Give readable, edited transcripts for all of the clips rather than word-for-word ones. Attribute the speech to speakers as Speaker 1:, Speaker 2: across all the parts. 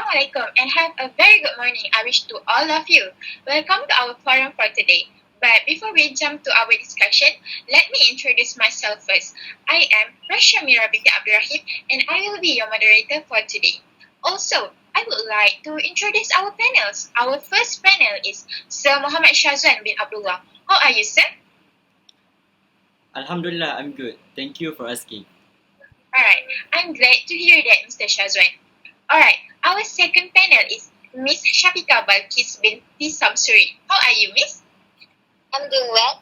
Speaker 1: Assalamualaikum and have a very good morning I wish to all of you. Welcome to our forum for today. But before we jump to our discussion, let me introduce myself first. I am Rashamira binti Abdurrahim and I will be your moderator for today. Also, I would like to introduce our panels. Our first panel is Sir Muhammad Syazwan bin Abdulloh. How are you, sir?
Speaker 2: Alhamdulillah, I'm good. Thank you for asking.
Speaker 1: Alright, I'm glad to hear that, Mr. Syazwan. Alright, our second panel is Miss SHAFIQAH BALQIS BINTI SAMSURI. How are you, Miss?
Speaker 3: I'm doing well.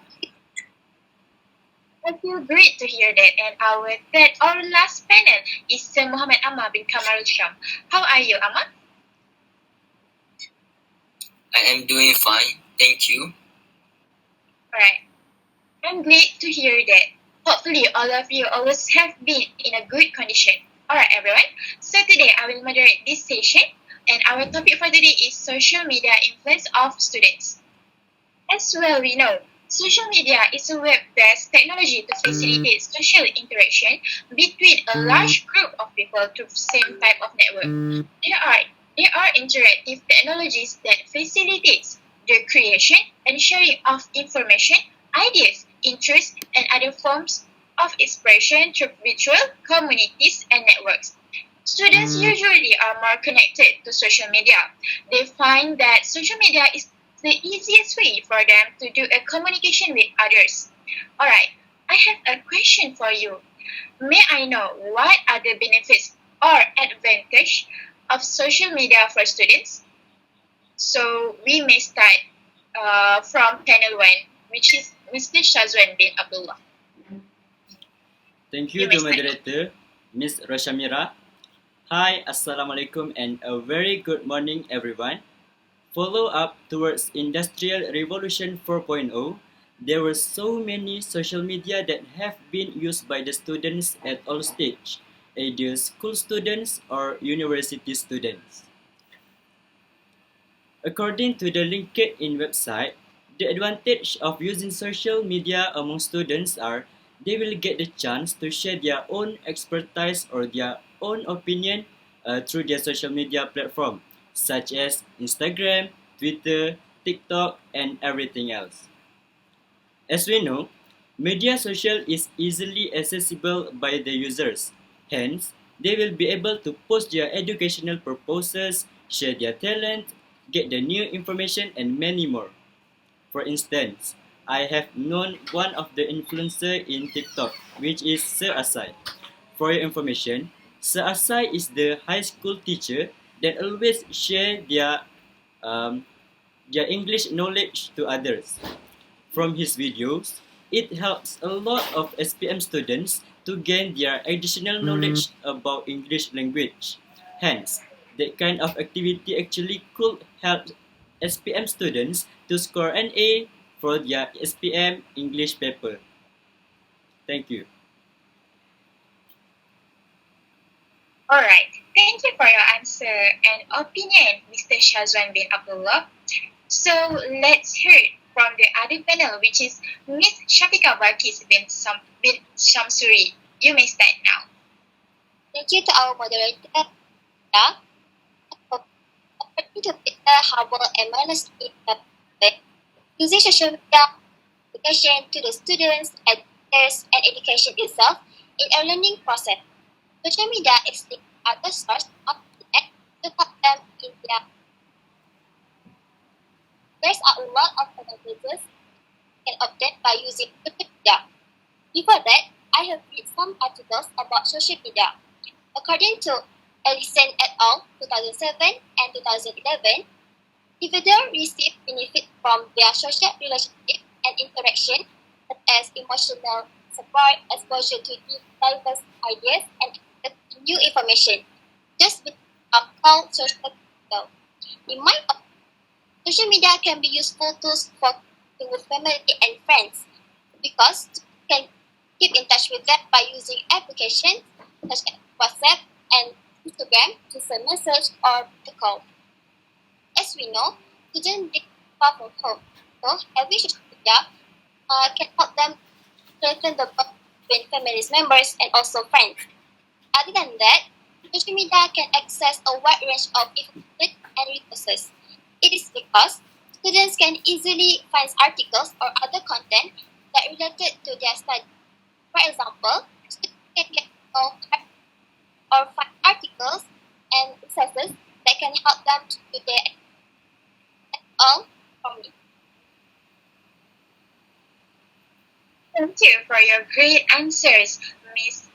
Speaker 1: I feel great to hear that. And our third or last panel is Sir Muhammad AMMAR bin KAMARULSHAM. How are you, AMMAR?
Speaker 4: I am doing fine, thank you.
Speaker 1: Alright, I'm glad to hear that. Hopefully, all of you always have been in a good condition. Alright, everyone. So today, I will moderate this session. And our topic for today is social media influence of students. As well, we know, social media is a web-based technology to facilitate social interaction between a large group of people through the same type of network. There are interactive technologies that facilitates the creation and sharing of information, ideas, interests, and other forms of expression through virtual communities and networks. Students usually are more connected to social media. They find that social media is the easiest way for them to do a communication with others. Alright, I have a question for you. May I know what are the benefits or advantage of social media for students? So we may start from panel 1, which is Mr. Syazwan bin Abdulloh.
Speaker 2: Thank you, the moderator, Ms. Rashamira. Hi, Assalamualaikum and a very good morning, everyone. Follow up towards Industrial Revolution 4.0, there were so many social media that have been used by the students at all stages, either school students or university students. According to the LinkedIn website, the advantage of using social media among students are they will get the chance to share their own expertise or their own opinion through their social media platform, such as Instagram, Twitter, TikTok, and everything else. As we know, media social is easily accessible by the users. Hence, they will be able to post their educational purposes, share their talent, get the new information, and many more. For instance, I have known one of the influencers in TikTok, which is Sir Asai. For your information, Sir Asai is the high school teacher that always share their English knowledge to others. From his videos, it helps a lot of SPM students to gain their additional knowledge about English language. Hence, that kind of activity actually could help SPM students to score an A for their SPM English paper. Thank you.
Speaker 1: Alright, thank you for your answer and opinion, Mr. Syazwan bin Abdulloh. So let's hear it from the other panel, which is Miss SHAFIQAH BALQIS bin Shamsuri. You may start now.
Speaker 3: Thank you to our moderator. According to Peter Hubble and Manus, using social media application to the students, educators, and education itself in a learning process. Social media is the other source of internet to help them in their. There's a lot of advantages you can obtain by using social media. Before that, I have read some articles about social media. According to Ellison et al. 2007 and 2011, individuals receive benefit from their social relationship and interaction, such as emotional support, exposure to diverse ideas, and new information. Just called social capital. In my opinion, social media can be useful tools for connecting with family and friends because you can keep in touch with them by using applications such as WhatsApp and Instagram to send message or to call. As we know, students live far from home, so having social media can help them strengthen the bond between family members and also friends. Other than that, social social media can access a wide range of information and resources. It is because students can easily find articles or other content that related to their study. For example, students can get to know or find articles and resources that can help them to do their all from me.
Speaker 1: Thank you for your great answers, Miss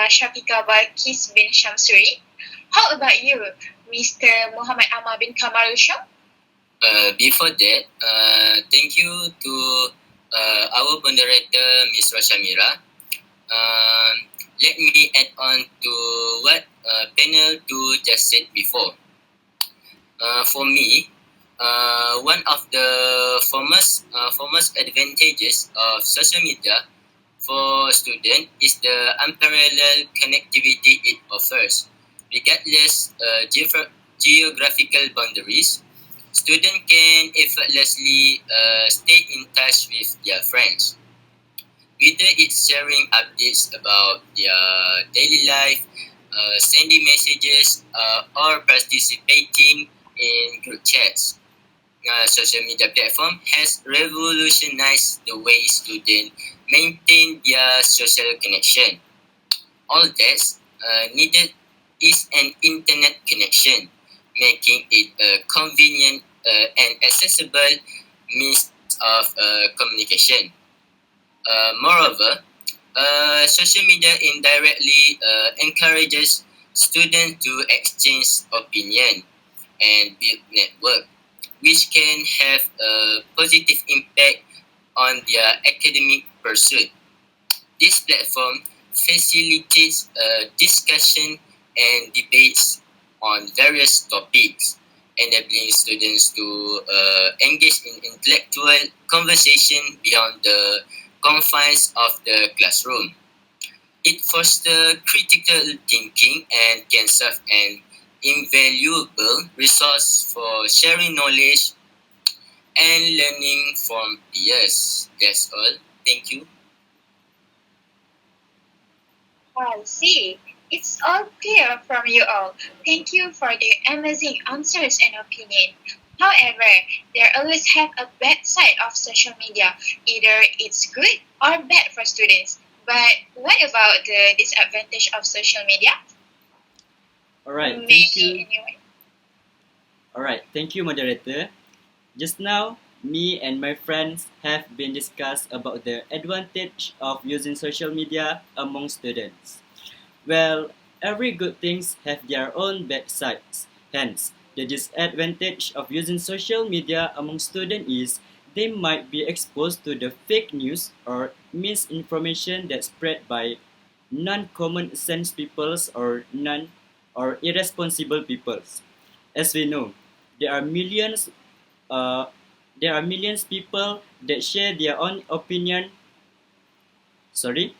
Speaker 1: Shafiqah BALQIS bin SAMSURI. How about you, Mr. Muhammad Ammar bin KAMARULSHAM?
Speaker 4: Before that, thank you to our moderator, Ms. Rashamira. Let me add on to what panel 2 just said before. For me, one of the foremost advantages of social media for students is the unparalleled connectivity it offers. Regardless geographical boundaries, students can effortlessly stay in touch with their friends. Whether it's sharing updates about their daily life, sending messages, or participating in group chats. Social media platform has revolutionized the way students maintain their social connection. All that's needed is an internet connection, making it a convenient and accessible means of communication. Moreover, social media indirectly encourages students to exchange opinion and build network, which can have a positive impact on their academic pursuit. This platform facilitates discussion and debates on various topics, enabling students to engage in intellectual conversation beyond the confines of the classroom. It fosters critical thinking and can serve an invaluable resource for sharing knowledge and learning from peers. That's all. Thank you.
Speaker 1: I see. It's all clear from you all. Thank you for the amazing answers and opinion. However, there always have a bad side of social media. Either it's good or bad for students. But what about the disadvantage of social media?
Speaker 2: Alright,
Speaker 1: May
Speaker 2: thank you.
Speaker 1: anyone?
Speaker 2: Alright, thank you, moderator. Just now, me and my friends have been discussed about the advantage of using social media among students. Well, every good things have their own bad sides. Hence, the disadvantage of using social media among students is they might be exposed to the fake news or misinformation that spread by non-common sense peoples or irresponsible peoples. As we know, there are millions uh, there are millions people that share their own opinion. Sorry,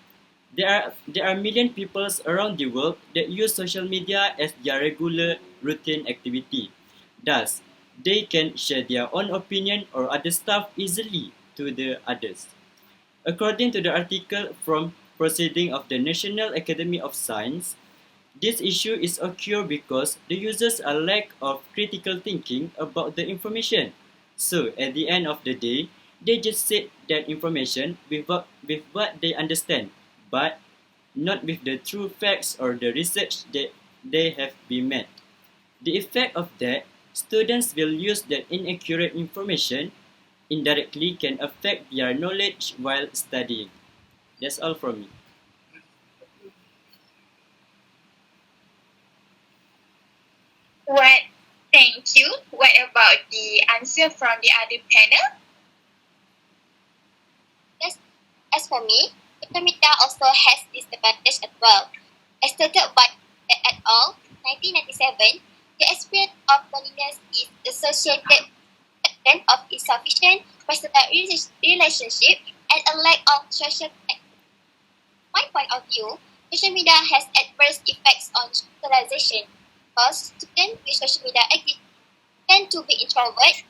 Speaker 2: there are million peoples around the world that use social media as their regular routine activity. Thus, they can share their own opinion or other stuff easily to the others. According to the article from Proceeding of the National Academy of Science, this issue is occur because the users are lack of critical thinking about the information. So at the end of the day, they just said that information with what they understand, but not with the true facts or the research that they have been made. The effect of that, students will use that inaccurate information indirectly can affect their knowledge while studying. That's all from me.
Speaker 1: What? Thank you. What about the answer from the other panel?
Speaker 3: As for me, social media also has disadvantage as well. As stated by et al. 1997, the experience of loneliness is associated with the sense of insufficient personal relationship and a lack of social connection. From my point of view, social media has adverse effects on socialization because students with social media activity tend to be introverts,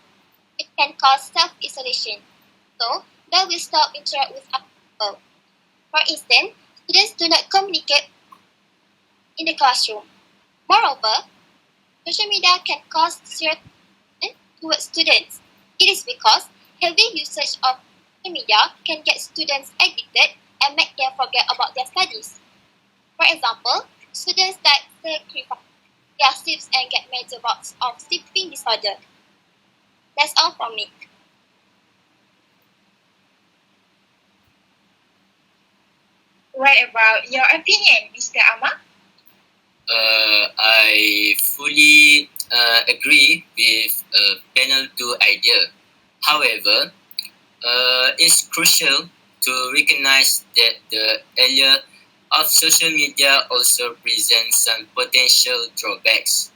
Speaker 3: which can cause self-isolation. So, they will stop interact with other people. For instance, students do not communicate in the classroom. Moreover, social media can cause certain towards students. It is because heavy usage of social media can get students addicted and make them forget about their studies. For example, students that sacrifice their sleeps and get major bouts of sleeping disorder. That's all from me.
Speaker 1: What about your opinion, Mr. Ammar?
Speaker 4: I fully agree with panel 2 idea. However, it's crucial to recognize that the area of social media also presents some potential drawbacks.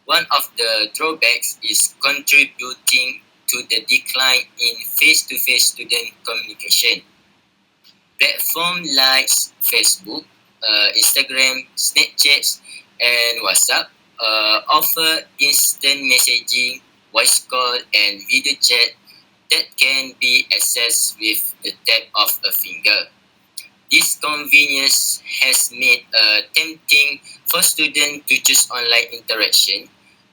Speaker 4: One of the drawbacks is contributing to the decline in face-to-face student communication. Platforms like Facebook, Instagram, Snapchat, and WhatsApp offer instant messaging, voice call, and video chat that can be accessed with the tap of a finger. This convenience has made tempting for students to choose online interaction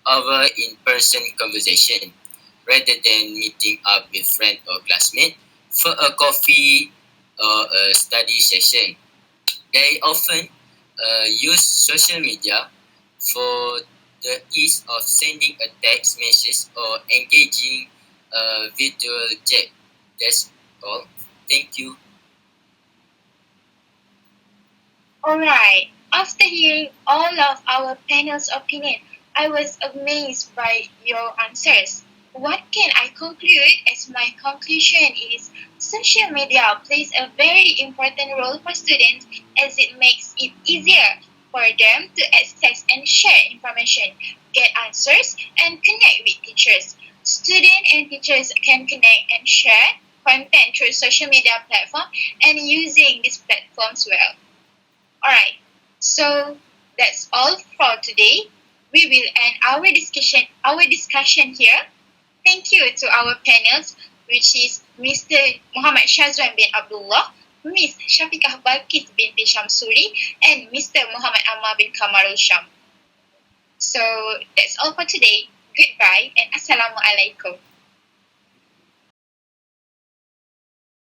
Speaker 4: over in-person conversation rather than meeting up with friends or classmates for a coffee or a study session. They often use social media for the ease of sending a text message or engaging a virtual chat. That's all. Thank you.
Speaker 1: Alright, after hearing all of our panel's opinion, I was amazed by your answers. What can I conclude as my conclusion is social media plays a very important role for students as it makes it easier for them to access and share information, get answers, and connect with teachers. Students and teachers can connect and share content through social media platform and using these platforms well. Alright, so that's all for today. We will end our discussion here. Thank you to our panels, which is Mr. Muhammad Syazwan bin Abdulloh, Miss Shafiqah BALQIS binti SAMSURI, and Mr. Muhammad Ammar bin KAMARULSHAM. So that's all for today. Goodbye and Assalamualaikum.